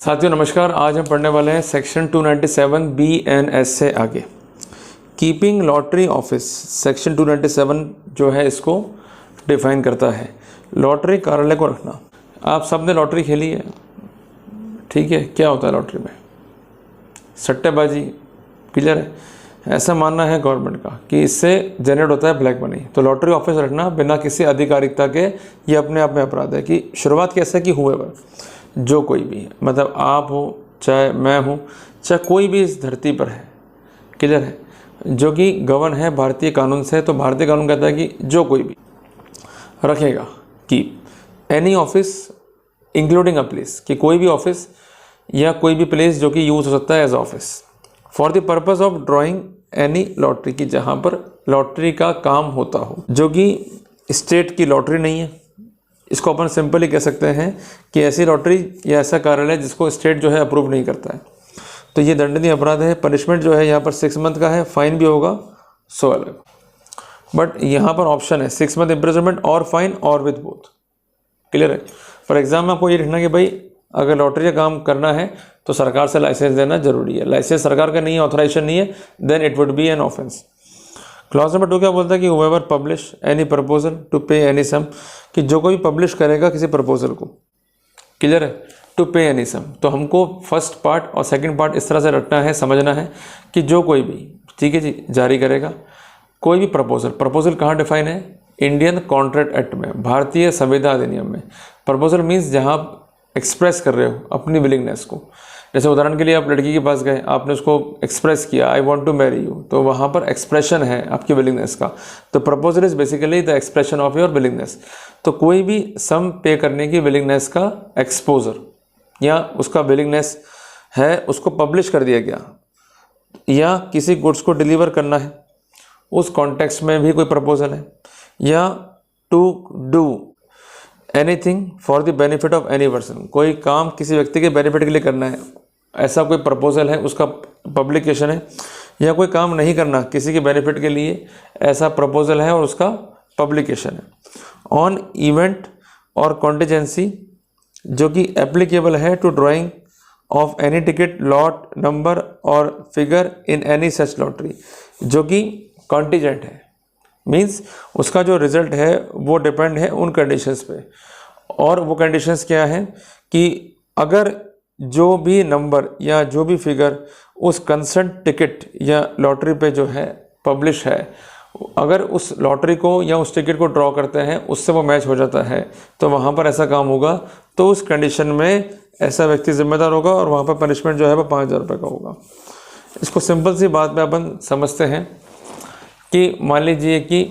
साथियों नमस्कार। आज हम पढ़ने वाले हैं सेक्शन 297 BNS से आगे कीपिंग लॉटरी ऑफिस। सेक्शन 297 जो है इसको डिफाइन करता है लॉटरी कार्यालय को रखना। आप सब ने लॉटरी खेली है, ठीक है। क्या होता है लॉटरी में? सट्टेबाजी, क्लियर है। ऐसा मानना है गवर्नमेंट का कि इससे जनरेट होता है ब्लैक मनी। तो लॉटरी ऑफिस रखना बिना किसी आधिकारिकता के ये अपने आप में अपराध है। कि शुरुआत कैसे कि हुएवर, जो कोई भी है, मतलब आप हो, चाहे मैं हूँ, चाहे कोई भी इस धरती पर है, क्लियर है, जो कि गवर्न है भारतीय कानून से। तो भारतीय कानून कहता है कि जो कोई भी रखेगा कि any office including a place, कि कोई भी ऑफिस या कोई भी प्लेस जो कि यूज़ हो सकता है as office for the purpose of drawing any lottery, की जहाँ पर लॉटरी का काम होता हो, जो कि स्टेट की लॉटरी नहीं है। इसको अपन सिंपली कह सकते हैं कि ऐसी लॉटरी या ऐसा कार्यालय जिसको स्टेट जो है अप्रूव नहीं करता है, तो ये दंडनीय अपराध है। पनिशमेंट जो है यहाँ पर 6 मंथ का है, फाइन भी होगा 100 अलग। बट यहाँ पर ऑप्शन है 6 मंथ इम्प्रिजनमेंट और फाइन और विद बोथ, क्लियर है। फॉर एग्जाम्पल आपको ये लिखना कि भाई अगर लॉटरी का काम करना है तो सरकार से लाइसेंस देना जरूरी है। लाइसेंस सरकार का नहीं है, ऑथराइजेशन नहीं है, then it would be an offence. Clause number 2 क्या बोलता है कि whoever publish any proposal to pay any sum, कि जो कोई पब्लिश करेगा किसी प्रपोजल को, क्लियर है, टू पे एनी सम। तो हमको फर्स्ट पार्ट और सेकंड पार्ट इस तरह से रखना है, समझना है कि जो कोई भी, ठीक है जी, जारी करेगा कोई भी प्रपोजल। प्रपोजल कहाँ डिफाइन है? इंडियन कॉन्ट्रैक्ट एक्ट में, भारतीय संविदा अधिनियम में। प्रपोजल मीन्स जहाँ आप एक्सप्रेस कर रहे हो अपनी विलिंगनेस को। जैसे उदाहरण के लिए आप लड़की के पास गए, आपने उसको एक्सप्रेस किया I want to marry you, तो वहाँ पर एक्सप्रेशन है आपकी विलिंगनेस का। तो proposal is basically the expression of your willingness. तो कोई भी सम पे करने की विलिंगनेस का एक्सपोजर या उसका विलिंगनेस है, उसको पब्लिश कर दिया गया, या किसी गुड्स को डिलीवर करना है, उस कॉन्टेक्स्ट में भी कोई प्रपोजल है, या to do anything for the benefit of any person, कोई काम किसी व्यक्ति के बेनिफिट के लिए करना है, ऐसा कोई प्रपोजल है, उसका पब्लिकेशन है। या कोई काम नहीं करना किसी के बेनिफिट के लिए, ऐसा प्रपोजल है और उसका पब्लिकेशन है। ऑन इवेंट और कॉन्टिजेंसी जो कि एप्लीकेबल है to drawing of any ticket lot number और figure in any such lottery, जो कि कॉन्टिजेंट है, मीन्स उसका जो रिजल्ट है वो डिपेंड है उन कंडीशंस पे। और वो कंडीशंस क्या है कि अगर जो भी नंबर या जो भी फिगर उस कंसर्न टिकट या लॉटरी पे जो है पब्लिश है, अगर उस लॉटरी को या उस टिकट को ड्रॉ करते हैं उससे वो मैच हो जाता है, तो वहाँ पर ऐसा काम होगा। तो उस कंडीशन में ऐसा व्यक्ति जिम्मेदार होगा और वहाँ पर पनिशमेंट जो है वो 5000 रुपये का होगा। इसको सिंपल सी बात में अपन समझते हैं कि मान लीजिए कि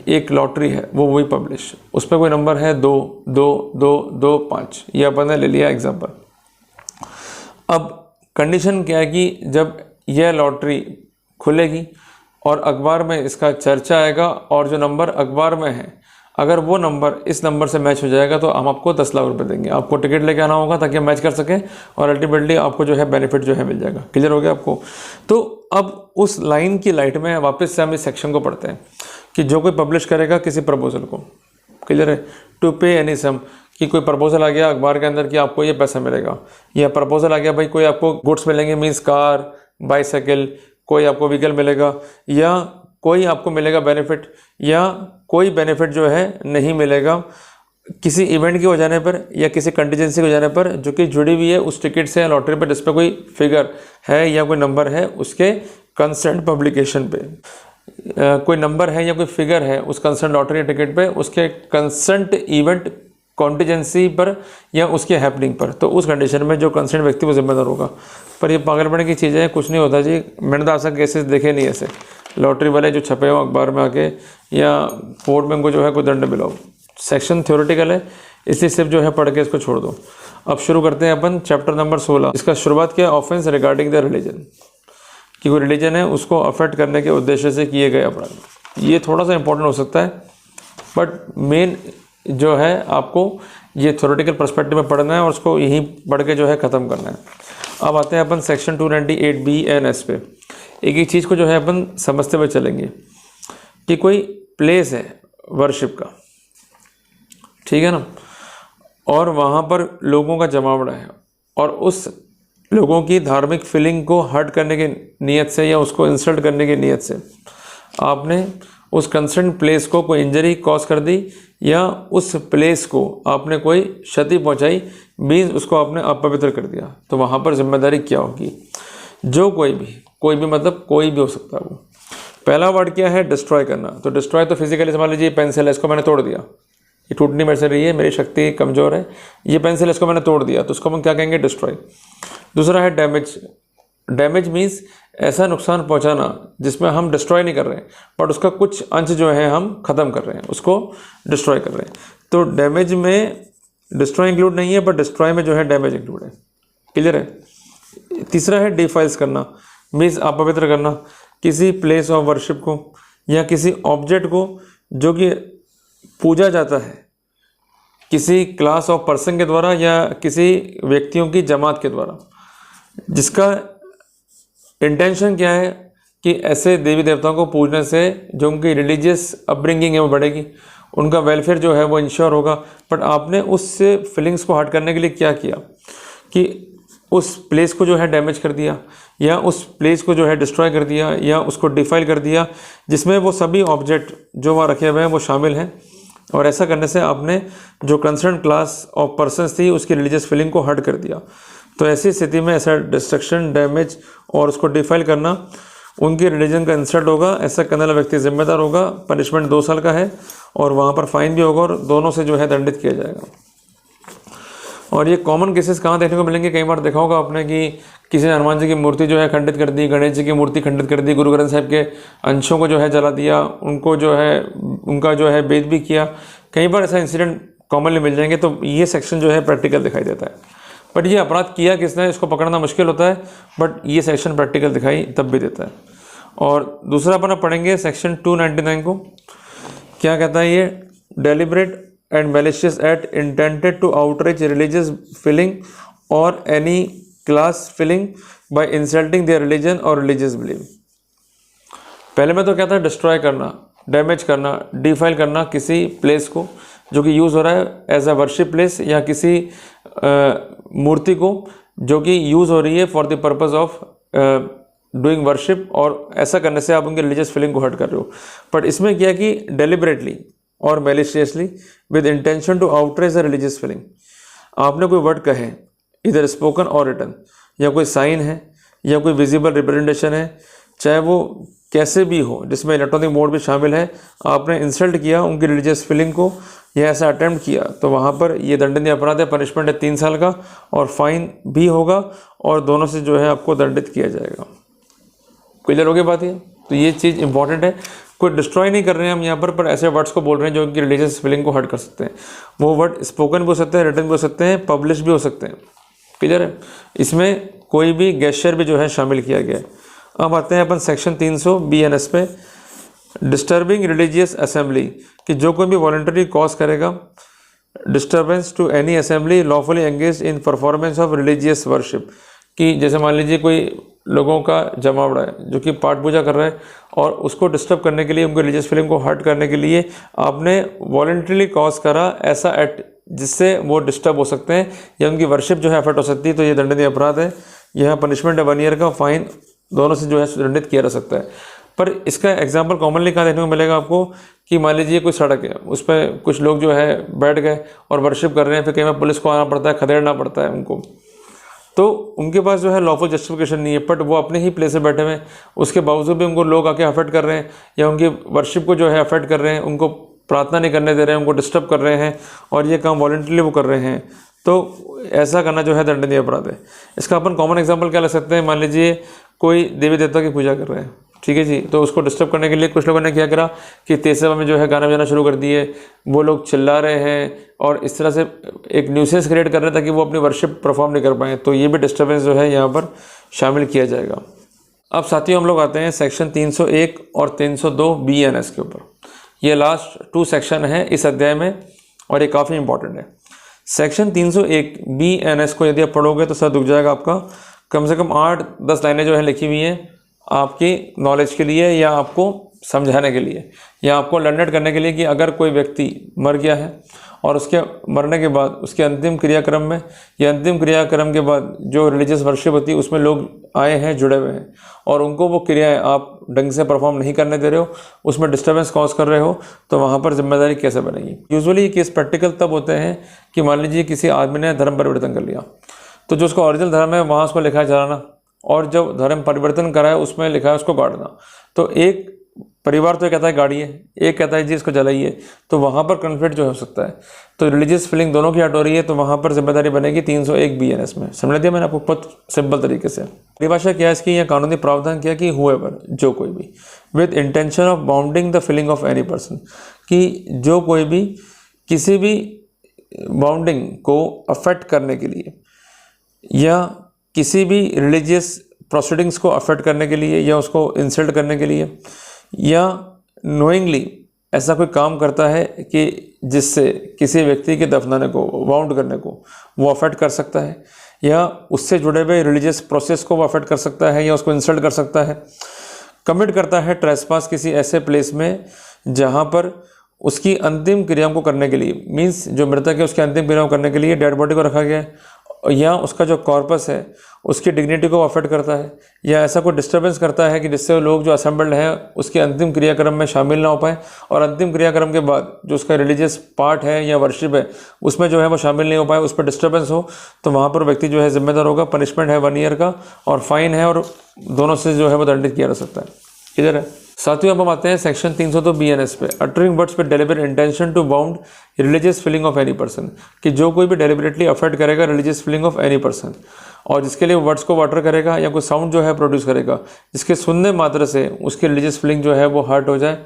एक लॉटरी है, वो वही पब्लिश, उस पर कोई नंबर है 2 2 2 2 5, ये अपन ने ले लिया एग्जाम्पल। अब कंडीशन क्या है कि जब यह लॉटरी खुलेगी और अखबार में इसका चर्चा आएगा और जो नंबर अखबार में है, अगर वो नंबर इस नंबर से मैच हो जाएगा तो हम आपको 10 लाख रुपए देंगे। आपको टिकट लेके आना होगा ताकि हम मैच कर सकें और अल्टीमेटली आपको जो है बेनिफिट जो है मिल जाएगा। क्लियर हो गया आपको? तो अब उस लाइन की लाइट में वापस से हम इस सेक्शन को पढ़ते हैं कि जो कोई पब्लिश करेगा किसी प्रपोजल को, क्लियर है, टू पे एनी सम, कि कोई प्रपोजल आ गया अखबार के अंदर कि आपको ये पैसा मिलेगा, या प्रपोजल आ गया भाई कोई आपको गुड्स मिलेंगे, मीन्स कार, बाईसाइकिल, कोई आपको व्हीकल मिलेगा, या कोई आपको मिलेगा बेनिफिट, या कोई बेनिफिट जो है नहीं मिलेगा किसी इवेंट के हो जाने पर या किसी कंटीजेंसी के हो जाने पर जो कि जुड़ी हुई है उस टिकट से या लॉटरी पर, जिस पर कोई फिगर है या कोई नंबर है उसके कंसर्न पब्लिकेशन पे। कोई नंबर है या कोई फिगर है उस कंसर्न लॉटरी टिकट पे, उसके कंसर्न इवेंट कॉन्टीजेंसी पर या उसके हैपनिंग पर, तो उस कंडीशन में जो कंसर्न व्यक्ति वो जिम्मेदार होगा। पर ये पागलपने की चीज़ें, कुछ नहीं होता जी। मैंने तो ऐसा केसेस देखे नहीं ऐसे लॉटरी वाले जो छपे हो अखबार में आके, या कोर्ट में उनको जो है कोई दंड मिला हो। सेक्शन थ्योरेटिकल है, इसलिए सिर्फ जो है पढ़ के इसको छोड़ दो। अब शुरू करते हैं अपन चैप्टर नंबर 16। इसका शुरुआत किया ऑफेंस रिगार्डिंग द रिलीजन, कि कोई रिलीजन है उसको अफेक्ट करने के उद्देश्य से किए गए अपराध। ये थोड़ा सा इंपॉर्टेंट हो सकता है, बट मेन जो है आपको ये थ्योरेटिकल पर्सपेक्टिव में पढ़ना है और उसको यहीं पढ़ के जो है ख़त्म करना है। अब आते हैं अपन सेक्शन 298 BNS पे। एक एक चीज़ को जो है अपन समझते हुए चलेंगे कि कोई प्लेस है वर्शिप का, ठीक है ना, और वहाँ पर लोगों का जमावड़ा है, और उस लोगों की धार्मिक फीलिंग को हर्ट करने की नीयत से या उसको इंसल्ट करने की नीयत से आपने उस कंसर्न प्लेस को कोई इंजरी कॉज कर दी या उस प्लेस को आपने कोई क्षति पहुंचाई, मीन्स उसको आपने अपवित्र कर दिया, तो वहाँ पर जिम्मेदारी क्या होगी? जो कोई भी मतलब कोई भी हो सकता है वो। पहला वर्ड क्या है? डिस्ट्रॉय करना। तो डिस्ट्रॉय तो फिजिकली समझ लीजिए पेंसिल है, इसको मैंने तोड़ दिया, ये टूटनी मेरे से रही है, मेरी शक्ति कमज़ोर है, ये पेंसिल इसको मैंने तोड़ दिया, तो उसको हम क्या कहेंगे? डिस्ट्रॉय। दूसरा है डैमेज। डैमेज मीन्स ऐसा नुकसान पहुंचाना जिसमें हम डिस्ट्रॉय नहीं कर रहे हैं बट उसका कुछ अंश जो है हम ख़त्म कर रहे हैं, उसको डिस्ट्रॉय कर रहे हैं। तो डैमेज में डिस्ट्रॉय इंक्लूड नहीं है बट डिस्ट्रॉय में जो है डैमेज इंक्लूड है। क्लियर है? तीसरा है डिफाइल्स करना, मीन्स अपवित्र करना किसी प्लेस ऑफ वर्शिप को या किसी ऑब्जेक्ट को जो कि पूजा जाता है किसी क्लास ऑफ पर्सन के द्वारा या किसी व्यक्तियों की जमात के द्वारा, जिसका इंटेंशन क्या है कि ऐसे देवी देवताओं को पूजने से जो उनकी रिलीजियस अपब्रिंगिंग है वो बढ़ेगी, उनका वेलफेयर जो है वो इंश्योर होगा। बट आपने उस फीलिंग्स को हर्ट करने के लिए क्या किया कि उस प्लेस को जो है डैमेज कर दिया या उस प्लेस को जो है डिस्ट्रॉय कर दिया या उसको डिफाइल कर दिया जिसमें वो सभी ऑब्जेक्ट जो वहाँ रखे हुए हैं वो शामिल हैं। और ऐसा करने से आपने जो कंसर्न क्लास ऑफ पर्सन्स थी उसकी रिलीजियस फीलिंग को हर्ट कर दिया। तो ऐसी स्थिति में ऐसा डिस्ट्रक्शन, डैमेज और उसको डिफाइल करना उनकी रिलीजन का इंसल्ट होगा। ऐसा करने वाला व्यक्ति जिम्मेदार होगा। पनिशमेंट 2 साल का है और वहाँ पर फाइन भी होगा और दोनों से जो है दंडित किया जाएगा। और ये कॉमन केसेस कहाँ देखने को मिलेंगे? कई बार देखा होगा आपने कि किसी ने हनुमान जी की मूर्ति जो है खंडित कर दी, गणेश जी की मूर्ति खंडित कर दी, गुरु ग्रंथ साहिब के अंशों को जो है जला दिया, उनको जो है उनका जो है बेद भी किया। कई बार ऐसा इंसिडेंट कॉमनली मिल जाएंगे। तो ये सेक्शन जो है प्रैक्टिकल दिखाई देता है। बट ये अपराध किया किसने इसको पकड़ना मुश्किल होता है, बट ये सेक्शन प्रैक्टिकल दिखाई तब भी देता है। और दूसरा अपन पढ़ेंगे सेक्शन 299 को। क्या कहता है ये? Deliberate and malicious act intended to outreach religious feeling और any class feeling by insulting their religion और रिलीजियस बिलीफ। पहले में तो क्या था? डिस्ट्रॉय करना, डैमेज करना, डिफाइल करना किसी प्लेस को जो कि यूज़ हो रहा है एज अ वर्शिप प्लेस या किसी मूर्ति को जो कि यूज़ हो रही है for the purpose of doing worship, और ऐसा करने से आप उनके रिलीजियस फीलिंग को हर्ट कर रहे हो। बट इसमें क्या कि डेलिबरेटली और maliciously with intention to outrage the religious feeling, आपने कोई वर्ड कहे इधर स्पोकन और रिटन, या कोई साइन है या कोई विजिबल रिप्रेजेंटेशन है, चाहे वो कैसे भी हो जिसमें इलेक्ट्रॉनिक मोड भी शामिल है, आपने इंसल्ट किया उनकी रिलीजियस फीलिंग को या ऐसा अटेम्प्ट किया, तो वहाँ पर ये दंडनीय अपराध है। पनिशमेंट है 3 साल का और फाइन भी होगा और दोनों से जो है आपको दंडित किया जाएगा। क्लियर हो गई बात? है तो ये चीज़ इंपॉर्टेंट है। कोई डिस्ट्रॉय नहीं कर रहे हैं हम यहाँ पर ऐसे वर्ड्स को बोल रहे हैं जो उनकी रिलीजियस फीलिंग को हर्ट कर सकते हैं। वो वर्ड स्पोकन भी हो सकते हैं, रिटन भी हो सकते हैं, पब्लिश भी हो सकते हैं। क्लियर है? इसमें कोई भी गेस्चर भी जो है शामिल किया गया है। अब आते हैं अपन सेक्शन 300 BNS पे। डिस्टर्बिंग रिलीजियस असेंबली, कि जो कोई भी वॉलंटरी कॉज करेगा disturbance to any assembly lawfully engage in performance of religious worship, कि जैसे मान लीजिए कोई लोगों का जमावड़ा है जो कि पाठ पूजा कर रहा है और उसको डिस्टर्ब करने के लिए, उनको रिलीजियस फीलिंग को हर्ट करने के लिए आपने वॉलंटरीली कॉज करा ऐसा एक्ट जिससे वो डिस्टर्ब हो सकते हैं या उनकी वर्शिप जो है अफेक्ट हो सकती है, तो ये दंडनीय अपराध है। यह पनिशमेंट है 1 ईयर का, फाइन दोनों से जो है दंडित किया जा सकता है। पर इसका एग्जाम्पल कॉमनली कहाँ देखने को मिलेगा आपको कि मान लीजिए कोई सड़क है, उस पर कुछ लोग जो है बैठ गए और वर्शिप कर रहे हैं, फिर कई बार पुलिस को आना पड़ता है, खदेड़ना पड़ता है उनको, तो उनके पास जो है लॉफुल जस्टिफिकेशन नहीं है, बट वो अपने ही प्लेस पे बैठे हुए हैं, उसके बावजूद भी उनको लोग आके अफेक्ट कर रहे हैं या उनकी वर्शिप को जो है अफेक्ट कर रहे हैं, उनको प्रार्थना नहीं करने दे रहे हैं, उनको डिस्टर्ब कर रहे हैं और ये काम वॉलंटरीली वो कर रहे हैं, तो ऐसा करना जो है दंडनीय अपराध है। इसका अपन कॉमन एग्जांपल क्या ले सकते हैं? मान लीजिए कोई देवी देवता की पूजा कर रहे हैं, ठीक है जी, तो उसको डिस्टर्ब करने के लिए कुछ लोगों ने क्या करा कि तेज सभा में जो है गाना बजाना शुरू कर दिए, वो लोग चिल्ला रहे हैं और इस तरह से एक न्यूसेंस क्रिएट कर रहे हैं ताकि वो अपनी वर्शिप परफॉर्म नहीं कर पाएँ, तो ये भी डिस्टर्बेंस जो है यहाँ पर शामिल किया जाएगा। अब साथियों हम लोग आते हैं सेक्शन 301 और 302 BNS के ऊपर। ये लास्ट 2 सेक्शन है इस अध्याय में और ये काफ़ी इंपॉर्टेंट है। सेक्शन 301 BNS को यदि आप पढ़ोगे तो सर दुख जाएगा आपका। कम से कम 8-10 लाइनें जो है लिखी हुई हैं आपकी नॉलेज के लिए या आपको समझाने के लिए या आपको लर्नेड करने के लिए कि अगर कोई व्यक्ति मर गया है और उसके मरने के बाद उसके अंतिम क्रियाक्रम में या अंतिम क्रियाक्रम के बाद जो रिलीजियस वर्शिप होती है उसमें लोग आए हैं, जुड़े हुए हैं, और उनको वो क्रियाएं आप ढंग से परफॉर्म नहीं करने दे रहे हो, उसमें डिस्टर्बेंस कॉज कर रहे हो, तो वहाँ पर जिम्मेदारी कैसे बनेगी। यूजुअली ये केस प्रैक्टिकल तब होते हैं कि मान लीजिए किसी आदमी ने धर्म परिवर्तन कर लिया, तो जो उसका ओरिजिनल धर्म है वहाँ उसको लिखा है जलाना, और जब धर्म परिवर्तन करा है उसमें लिखा है उसको गाड़ना। तो एक परिवार तो कहता है गाड़िए, एक कहता है जी इसको जलाइए, तो वहाँ पर कन्फ्लिक्ट जो हो सकता है। तो रिलीजियस फीलिंग दोनों की हट हो रही है, तो वहाँ पर जिम्मेदारी बनेगी 301 BNS में। समझ दिया मैंने आपको बहुत सिंपल तरीके से। परिभाषा क्या है इसकी, या कानूनी प्रावधान क्या कि हुएवर, जो कोई भी, with intention of bounding the feeling of any person, कि जो कोई भी किसी भी बाउंडिंग को अफेक्ट करने के लिए या किसी भी रिलीजियस प्रोसीडिंग्स को अफेक्ट करने के लिए या उसको इंसल्ट करने के लिए या नोइंगली ऐसा कोई काम करता है कि जिससे किसी व्यक्ति के दफनाने को, बाउंड करने को वो अफेक्ट कर सकता है, या उससे जुड़े हुए रिलीजियस प्रोसेस को वो अफेक्ट कर सकता है या उसको इंसल्ट कर सकता है। कमिट करता है ट्रेसपास किसी ऐसे प्लेस में जहाँ पर उसकी अंतिम क्रियाओं को करने के लिए, मीन्स जो मृतक है उसकी अंतिम क्रियाओं करने के लिए डेड बॉडी को रखा गया है, या उसका जो कॉर्पस है उसकी डिग्निटी को अफेक्ट करता है, या ऐसा कोई डिस्टर्बेंस करता है कि जिससे लोग जो असेंबल्ड हैं उसके अंतिम क्रियाक्रम में शामिल ना हो पाए, और अंतिम क्रियाक्रम के बाद जो उसका रिलीजियस पार्ट है या वर्शिप है उसमें जो है वो शामिल नहीं हो पाए, उस पर डिस्टर्बेंस हो, तो वहाँ पर व्यक्ति जो है जिम्मेदार होगा। पनिशमेंट है 1 ईयर का और फाइन है, और दोनों से जो है वो दंडित किया जा सकता है। इधर है साथियों, अब हम आते हैं सेक्शन 302 BNS पे, अटरिंग वर्ड्स पे deliberate intention to wound religious feeling of any person, कि जो कोई भी डेलिबरेटली अफेक्ट करेगा religious feeling of any person, और जिसके लिए वर्ड्स को वाटर करेगा या कोई साउंड जो है प्रोड्यूस करेगा जिसके सुनने मात्र से उसकी रिलीजियस फीलिंग जो है वो हर्ट हो जाए,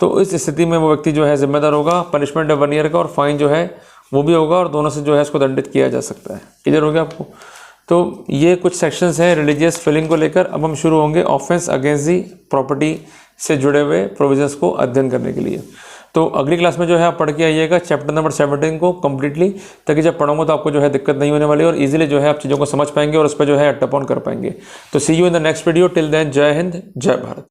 तो इस स्थिति में वो व्यक्ति जो है जिम्मेदार होगा। पनिशमेंट है 1 ईयर का और फाइन जो है वो भी होगा, और दोनों से जो है इसको दंडित किया जा सकता है। क्लियर हो गया आपको। तो ये कुछ सेक्शंस हैं रिलीजियस फीलिंग को लेकर। अब हम शुरू होंगे ऑफेंस अगेंस्ट दी प्रॉपर्टी से जुड़े हुए प्रोविजंस को अध्ययन करने के लिए। तो अगली क्लास में जो है आप पढ़ के आइएगा चैप्टर नंबर 17 को कम्प्लीटली, ताकि जब पढ़ोगे तो आपको जो है दिक्कत नहीं होने वाली और इजीली जो है आप चीज़ों को समझ पाएंगे और उस पर जो है अटअप ऑन कर पाएंगे। तो see you in the next video. Till then जय हिंद, जय भारत।